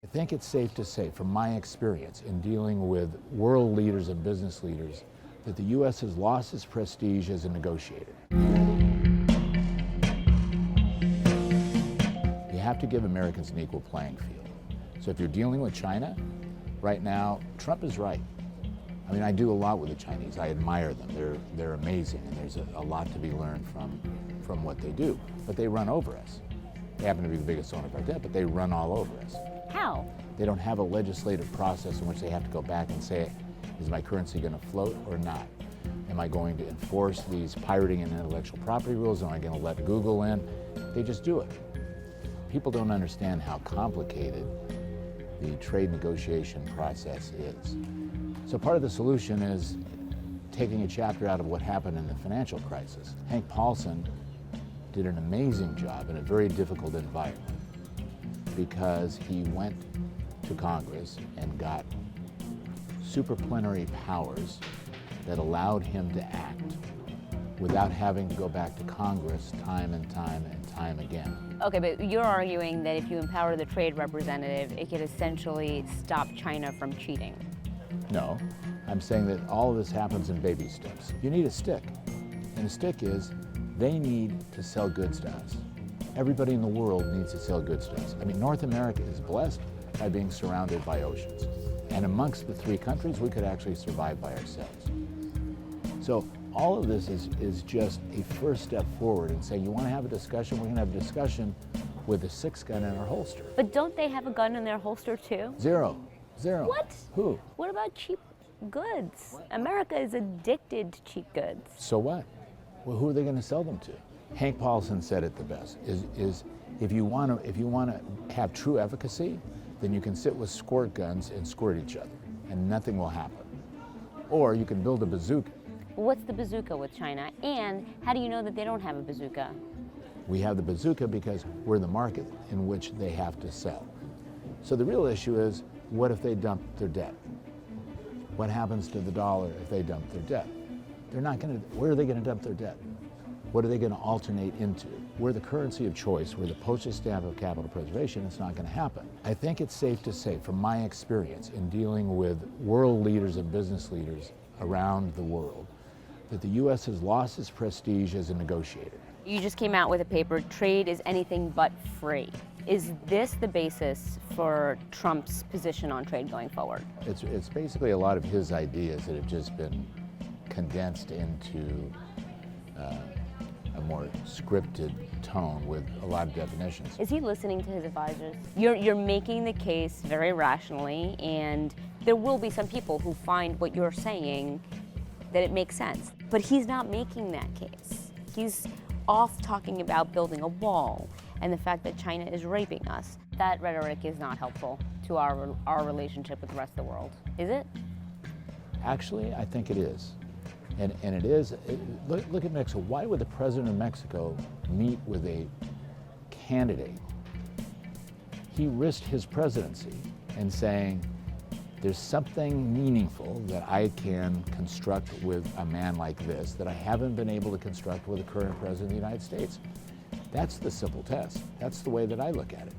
I think it's safe to say, from my experience in dealing with world leaders and business leaders, that the U.S. has lost its prestige as a negotiator. You have to give Americans an equal playing field. So if you're dealing with China, right now, Trump is right. I mean, I do a lot with the Chinese. I admire them. They're amazing, and there's a lot to be learned from what they do. But they run over us. They happen to be the biggest owner of our debt, but they run all over us. How? They don't have a legislative process in which they have to go back and say, is my currency going to float or not? Am I going to enforce these pirating and intellectual property rules? Am I going to let Google in? They just do it. People don't understand how complicated the trade negotiation process is. So part of the solution is taking a chapter out of what happened in the financial crisis. Hank Paulson did an amazing job in a very difficult environment because he went to Congress and got superplenary powers that allowed him to act without having to go back to Congress time and time and time again. Okay, but you're arguing that if you empower the trade representative, it could essentially stop China from cheating. No, I'm saying that all of this happens in baby steps. You need a stick, and the stick is they need to sell goods to us. Everybody in the world needs to sell goods to us. I mean, North America is blessed by being surrounded by oceans. And amongst the three countries, we could actually survive by ourselves. So all of this is just a first step forward in saying, you want to have a discussion, we're going to have a discussion with a 6-gun in our holster. But don't they have a gun in their holster too? Zero. What? Who? What about cheap goods? America is addicted to cheap goods. So what? Well, who are they going to sell them to? Hank Paulson said it the best, is if you want to have true efficacy, then you can sit with squirt guns and squirt each other, and nothing will happen. Or you can build a bazooka. What's the bazooka with China? And how do you know that they don't have a bazooka? We have the bazooka because we're the market in which they have to sell. So the real issue is, what if they dump their debt? What happens to the dollar if they dump their debt? They're not going to, where are they going to dump their debt? What are they going to alternate into? We're the currency of choice. We're the postage stamp of capital preservation. It's not going to happen. I think it's safe to say, from my experience in dealing with world leaders and business leaders around the world, that the U.S. has lost its prestige as a negotiator. You just came out with a paper, Trade is Anything But Free. Is this the basis for Trump's position on trade going forward? It's basically a lot of his ideas that have just been condensed into a more scripted tone with a lot of definitions. Is he listening to his advisors? You're making the case very rationally, and there will be some people who find what you're saying that it makes sense. But he's not making that case. He's off talking about building a wall and the fact that China is raping us. That rhetoric is not helpful to our relationship with the rest of the world, is it? Actually, I think it is. And it is. Look at Mexico. Why would the president of Mexico meet with a candidate? He risked his presidency in saying, there's something meaningful that I can construct with a man like this that I haven't been able to construct with the current president of the United States. That's the simple test. That's the way that I look at it.